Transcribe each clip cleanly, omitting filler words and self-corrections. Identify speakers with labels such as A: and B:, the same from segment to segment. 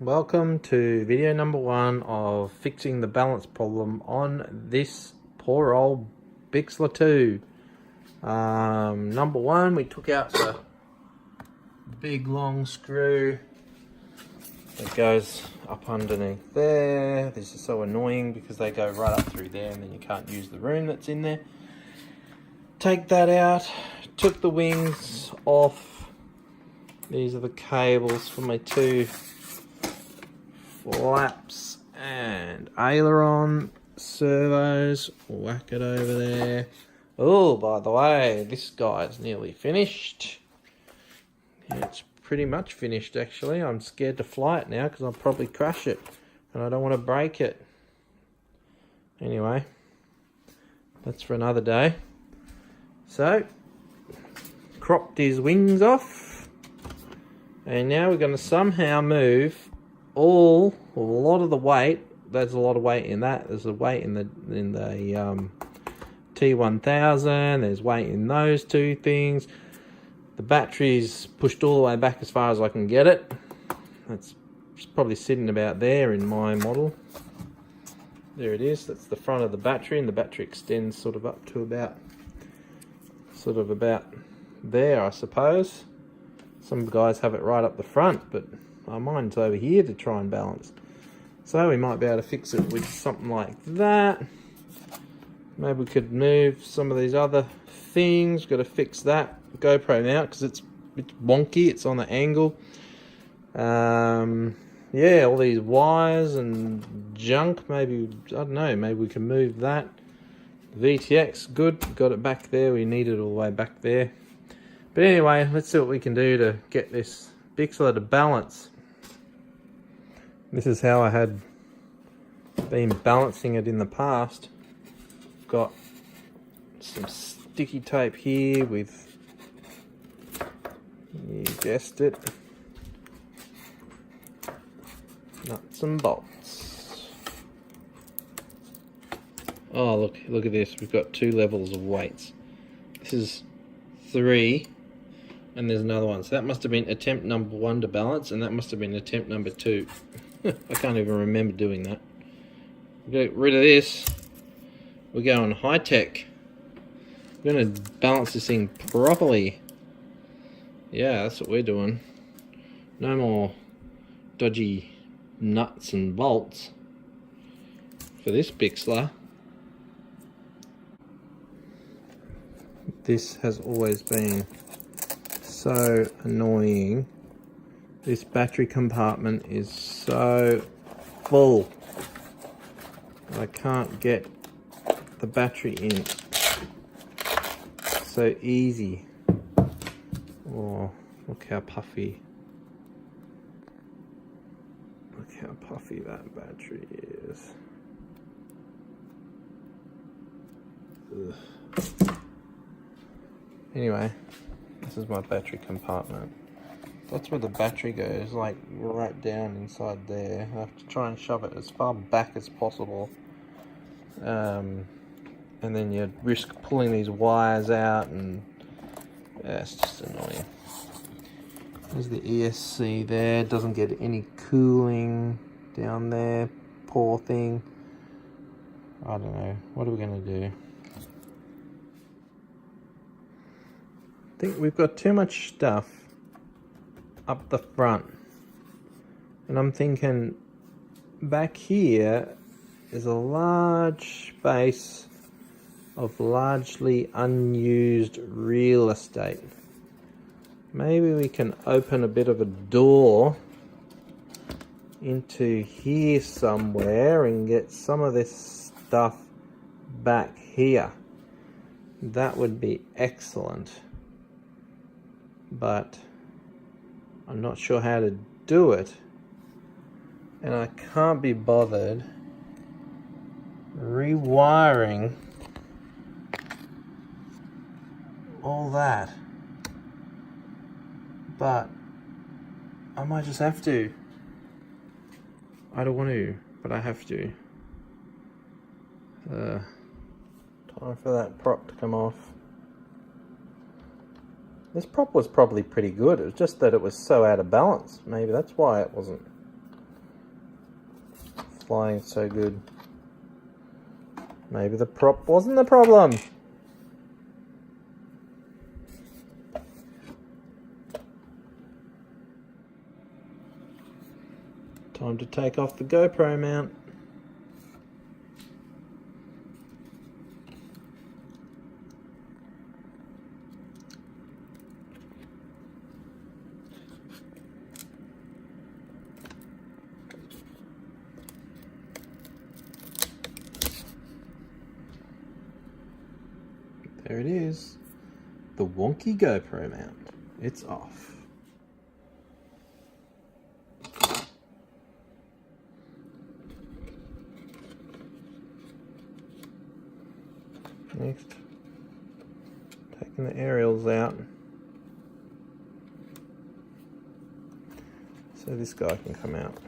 A: Welcome to video number 1 of fixing the balance problem on this poor old Bixler 2. Number 1, we took out the big long screw that goes up underneath there. This is so annoying because they go right up through there and then you can't use the room that's in there. Take that out, took the wings off. These are the cables for my two flaps and aileron servos. Whack it over there. Oh, by the way, this guy's nearly finished. It's pretty much finished actually. I'm scared to fly it now because I'll probably crash it and I don't want to break it. Anyway, that's for another day. So, cropped his wings off, and now we're going to somehow move a lot of the weight. There's a lot of weight in that. There's a weight in the T1000. There's weight in those two things. The battery's pushed all the way back as far as I can get it. That's probably sitting about there in my model. There it is. That's the front of the battery, and the battery extends sort of up to about there, I suppose. Some guys have it right up the front, but mine's over here to try and balance. So we might be able to fix it with something like that. Maybe we could move some of these other things. Got to fix that GoPro now because it's wonky. It's on the angle. Yeah, all these wires and junk. Maybe, I don't know, maybe we can move that. VTX, good, got it back there. We need it all the way back there. But anyway, let's see what we can do to get this Bixler to balance. This is how I had been balancing it in the past. Got some sticky tape here with, you guessed it, nuts and bolts. Oh, look at this. We've got 2 levels of weights. This is 3, and there's another one. So that must have been attempt number 1 to balance, and that must have been attempt number 2. I can't even remember doing that. Get rid of this. We're going high tech. We're going to balance this thing properly. Yeah, that's what we're doing. No more dodgy nuts and bolts for this Bixler. This has always been so annoying. This battery compartment is so full. I can't get the battery in so easy. Oh, look how puffy. Look how puffy that battery is. Ugh. Anyway, this is my battery compartment. That's where the battery goes, like right down inside there. I have to try and shove it as far back as possible. And then you risk pulling these wires out, and yeah, it's just annoying. There's the ESC there, doesn't get any cooling down there. Poor thing. I don't know, what are we going to do? I think we've got too much stuff up the front, and I'm thinking back here is a large space of largely unused real estate. Maybe we can open a bit of a door into here somewhere and get some of this stuff back here. That would be excellent. But I'm not sure how to do it, and I can't be bothered rewiring all that, but I might just have to. I don't want to, but I have to. Time for that prop to come off. This prop was probably pretty good. It was just that it was so out of balance. Maybe that's why it wasn't flying so good. Maybe the prop wasn't the problem. Time to take off the GoPro mount. There it is. The wonky GoPro mount. It's off. Next, taking the aerials out so this guy can come out.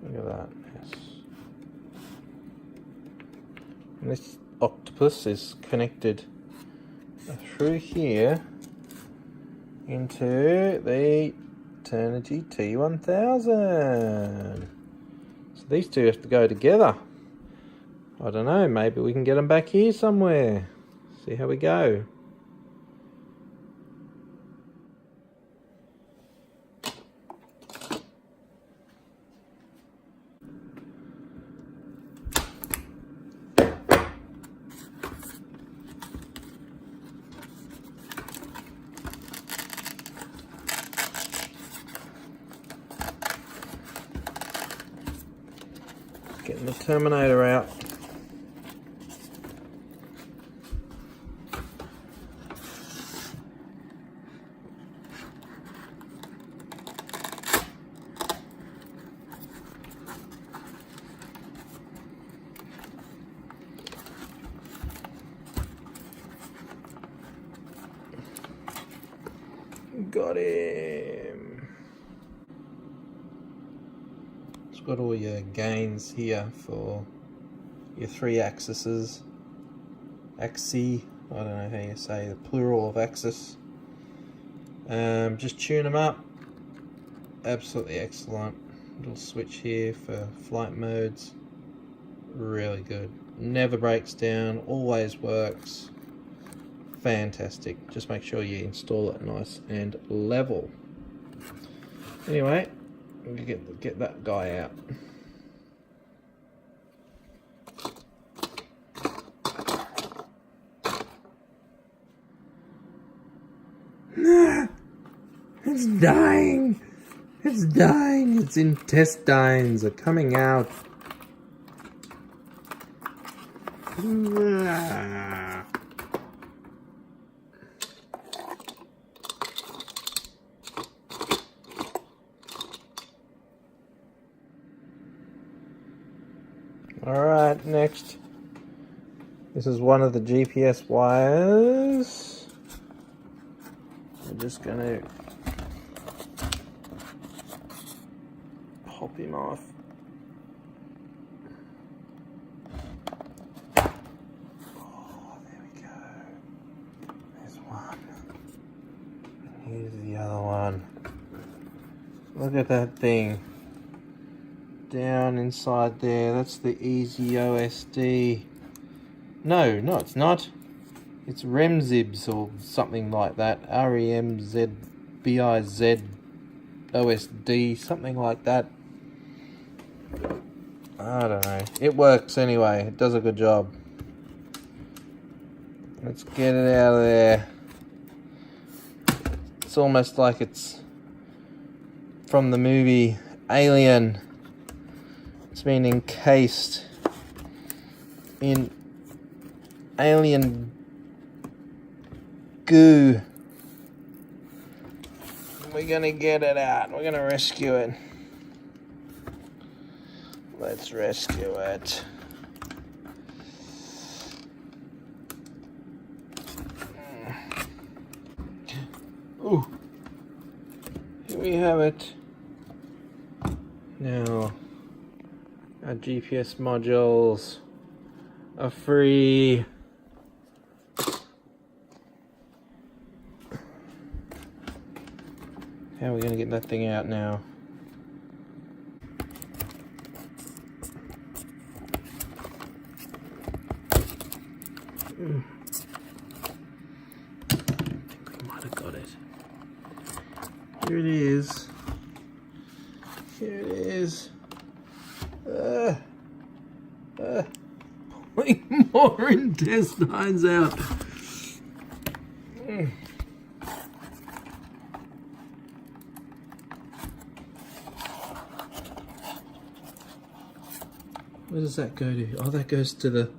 A: Look at that, yes. And this octopus is connected through here into the Eternity T1000. So these two have to go together. I don't know, maybe we can get them back here somewhere. See how we go. Getting the Terminator out. Got him. It's got all your gains here for your 3 axes. Axi, I don't know how you say the plural of axis. Just tune them up. Absolutely excellent. Little switch here for flight modes. Really good. Never breaks down, always works. Fantastic. Just make sure you install it nice and level. Anyway, we get that guy out. It's dying. It's dying. Its intestines are coming out. Alright, next. This is one of the GPS wires. I'm just going to pop him off. Oh, there we go. There's one. And here's the other one. Look at that thing. Down inside there, that's the Easy OSD. No, it's not. It's REMZIBS or something like that. REMZBIZ OSD, something like that. I don't know. It works anyway. It does a good job. Let's get it out of there. It's almost like it's from the movie Alien. It's been encased in alien goo. We're gonna get it out. We're gonna rescue it. Let's rescue it. Ooh. Here we have it. Now, our GPS modules a free how are we going to get that thing out now? I think we might have got it. Here it is. Here it is. Pulling more intestines out. Where does that go to? Oh, that goes to the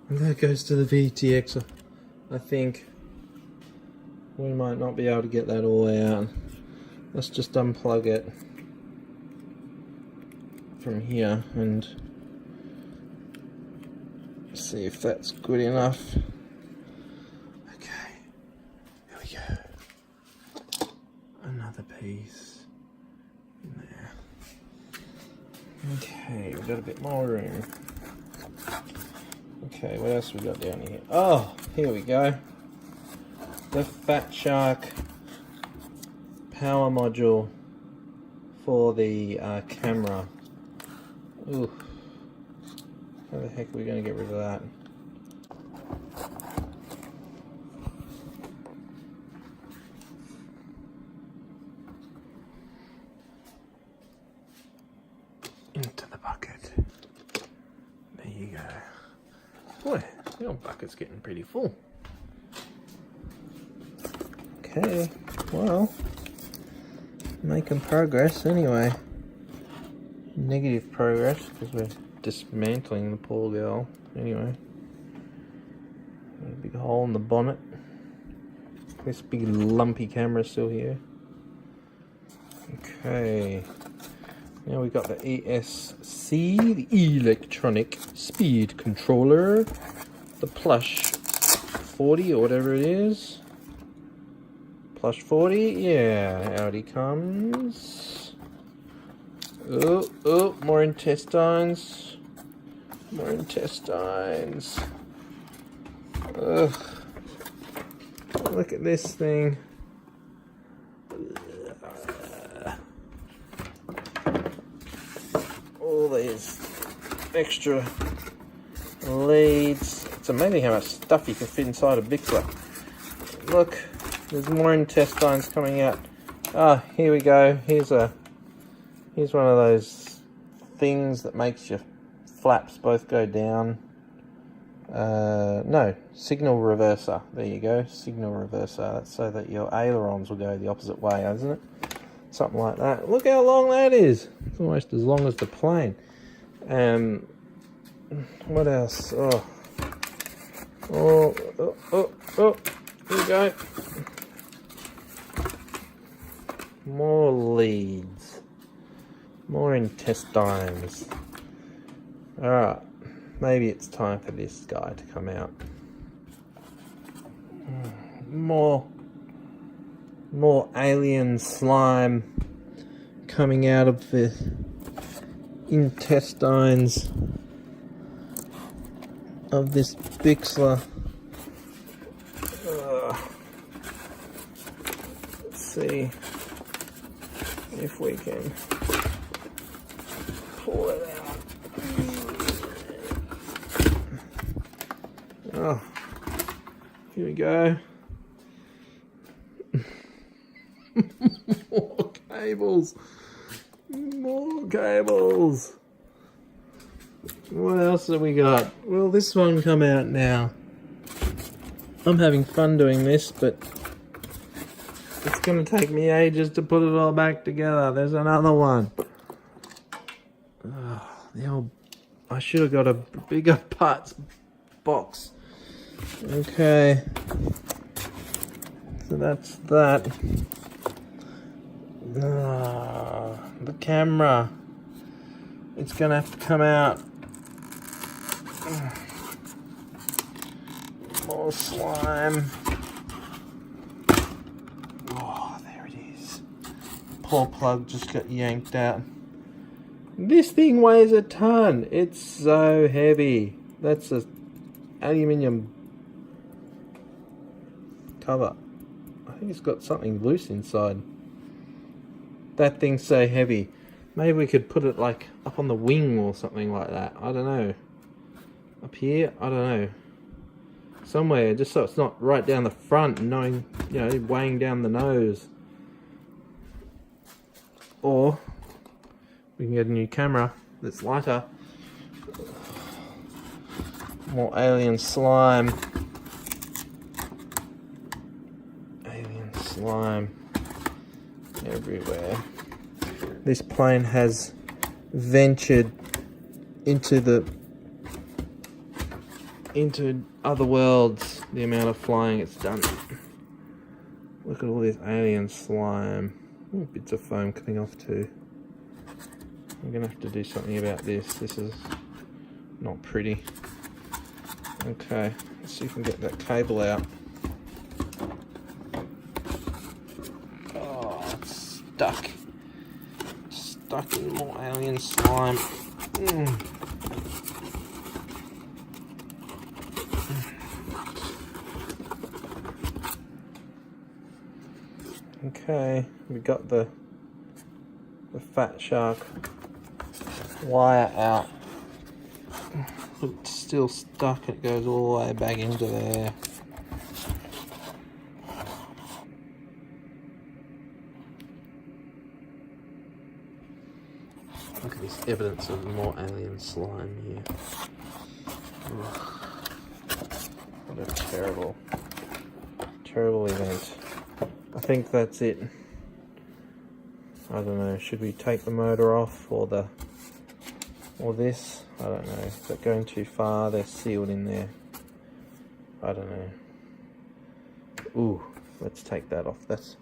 A: VTX. I think we might not be able to get that all out. Let's just unplug it from here and see if that's good enough. Okay, here we go. Another piece in there. Okay, we've got a bit more room. Okay, what else we got down here? Oh, here we go. The Fat Shark power module for the camera. Ooh, how the heck are we going to get rid of that? Into the bucket. There you go. Boy, the old bucket's getting pretty full. Okay, well, making progress anyway. Negative progress because we're dismantling the poor girl anyway. Got a big hole in the bonnet. This big lumpy camera still here. Okay, now we've got the ESC, the electronic speed controller, the plush 40 or whatever it is. Plush 40, yeah, out he comes. Oh, more intestines. More intestines. Ugh. Look at this thing. All these extra leads. It's amazing how much stuff you can fit inside a Bixler. Look, there's more intestines coming out. Ah, here we go. Here's one of those things that makes your flaps both go down. No, signal reverser. There you go, signal reverser. That's so that your ailerons will go the opposite way, isn't it? Something like that. Look how long that is. It's almost as long as the plane. What else? Oh, here we go. More leads. More intestines. Alright, maybe it's time for this guy to come out. More alien slime coming out of the intestines of this Bixler. Let's see if we can pull it out. Oh, here we go. More cables. More cables. What else have we got? Will this one come out now? I'm having fun doing this, but it's going to take me ages to put it all back together. There's another one. I should have got a bigger parts box. Okay. So that's that. The camera. It's going to have to come out. More slime. Oh, there it is. Poor plug just got yanked out. This thing weighs a ton. It's so heavy. That's a aluminium cover. I think it's got something loose inside. That thing's so heavy. Maybe we could put it like up on the wing or something like that. I don't know. Up here? I don't know. Somewhere, just so it's not right down the front, knowing, you know, weighing down the nose. Or we can get a new camera that's lighter. More alien slime. Alien slime everywhere. This plane has ventured into other worlds, the amount of flying it's done. Look at all this alien slime. Ooh, bits of foam coming off too. I'm gonna have to do something about this. This is not pretty. Okay, let's see if we can get that cable out. Oh, it's stuck. Stuck in more alien slime. Okay, we got the fat shark wire out. It's still stuck, it goes all the way back into there. Look at this evidence of more alien slime here. Ugh. What a terrible event. I think that's it. I don't know, should we take the motor off or this? I don't know. Is that going too far? They're sealed in there. I don't know. Ooh, let's take that off. That's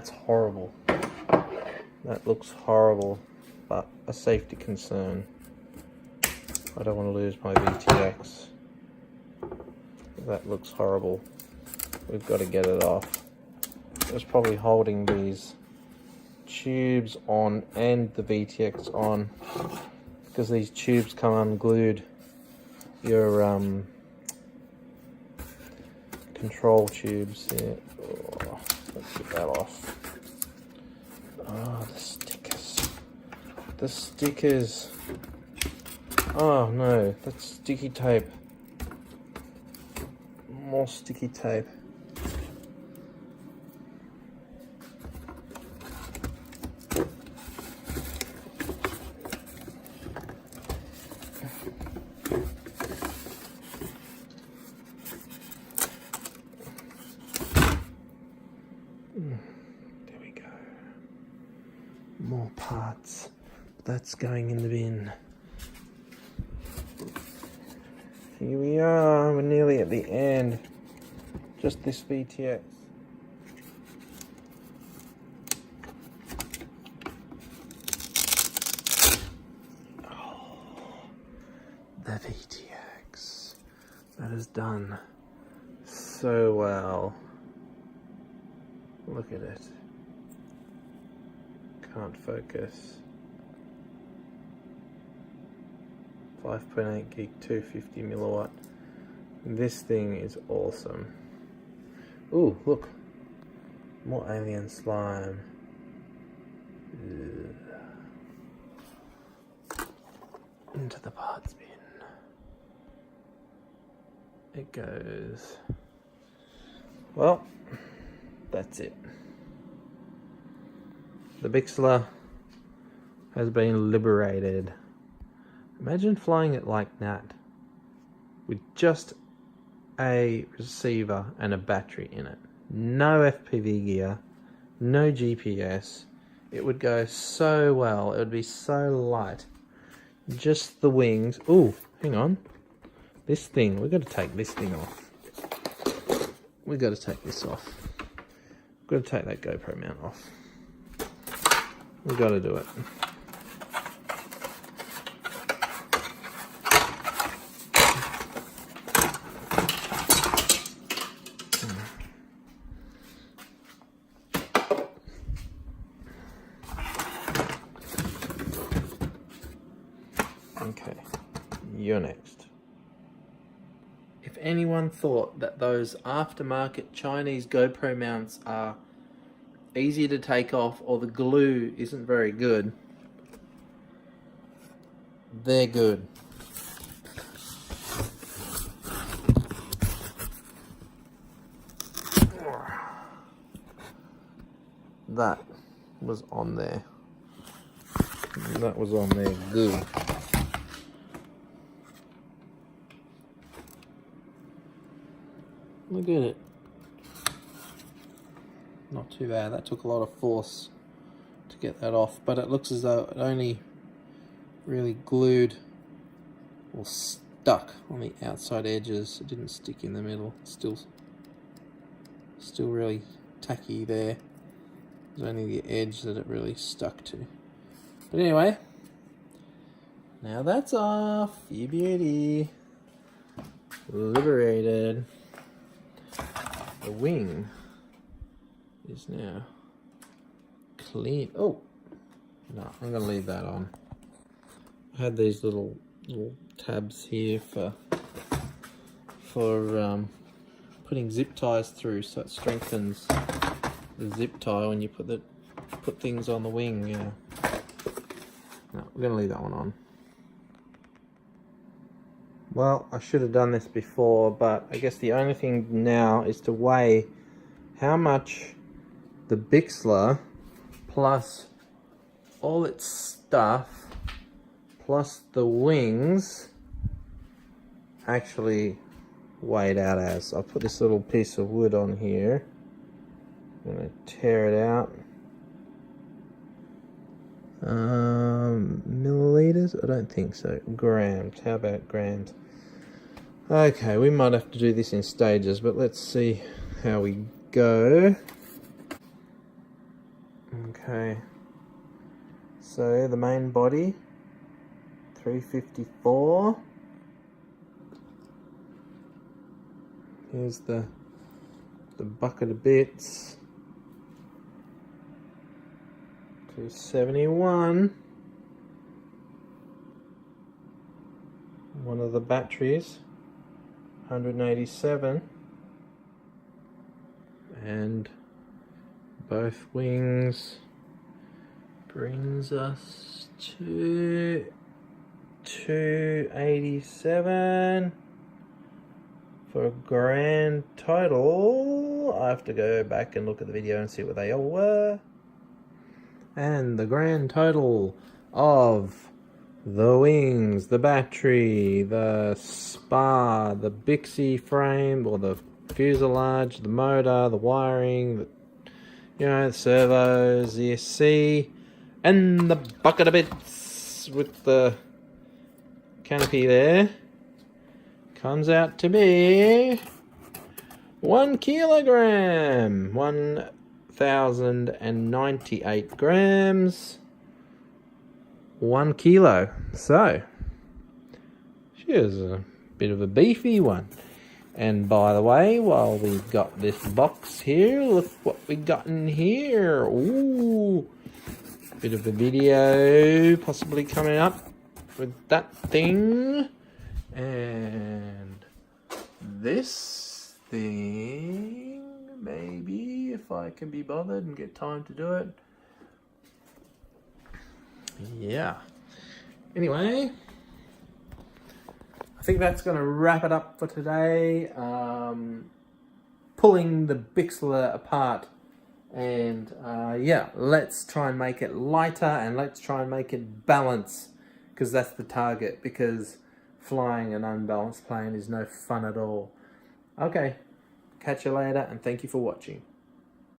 A: horrible. That looks horrible, but a safety concern. I don't want to lose my VTX. That looks horrible. We've got to get it off. It's probably holding these tubes on and the VTX on, because these tubes come unglued. Your control tubes here. Oh, let's get that off. Oh, the stickers. The stickers. Oh no, that's sticky tape. More sticky tape. There we go. More parts. That's going in the bin. Here we are. We're nearly at the end. Just this VTX. Oh, the VTX. That is done so well. Look at it. Can't focus. 5.8 gig, 250 milliwatt. This thing is awesome. Ooh, look. More alien slime. Ugh. Into the parts bin. It goes. Well, that's it. The Bixler has been liberated. Imagine flying it like that with just a receiver and a battery in it. No FPV gear, no GPS. It would go so well. It would be so light. Just the wings. Ooh, hang on. This thing, we've got to take this thing off. We've got to take this off. We've got to take that GoPro mount off. We've got to do it. Okay, you're next. if anyone thought that those aftermarket Chinese GoPro mounts are easy to take off or the glue isn't very good, they're good. That was on there. That was on there good. Look at it. Not too bad. That took a lot of force to get that off, but it looks as though it only really glued or stuck on the outside edges. It didn't stick in the middle. Still really tacky there. There's only the edge that it really stuck to. But anyway, now that's off. You beauty. Liberated. The wing is now clean. Oh, no, I'm gonna leave that on. I had these little tabs here for putting zip ties through, so it strengthens the zip tie when you put things on the wing. Yeah. No, we're gonna leave that one on. Well, I should have done this before, but I guess the only thing now is to weigh how much the Bixler plus all its stuff plus the wings actually weighed out as. I'll put this little piece of wood on here. I'm going to tear it out. Milliliters? I don't think so. Grams. How about grams? Okay, we might have to do this in stages, but let's see how we go. Okay. So the main body, 354. Here's the bucket of bits. 271. One of the batteries, 187. And both wings brings us to 287 for a grand total. I have to go back and look at the video and see what they all were. And the grand total of the wings, the battery, the spar, the Bixie frame, or the fuselage, the motor, the wiring, the servos, the ESC, and the bucket of bits with the canopy there, comes out to be 1 kilogram, 1,098 grams, 1 kilo. So, she is a bit of a beefy one. And by the way, while we've got this box here, look what we got in here. Ooh, bit of a video possibly coming up with that thing. And this thing, maybe, if I can be bothered and get time to do it. Yeah. Anyway, I think that's going to wrap it up for today. Pulling the Bixler apart, and yeah, let's try and make it lighter, and let's try and make it balance, because that's the target, because flying an unbalanced plane is no fun at all. Okay, catch you later, and thank you for watching.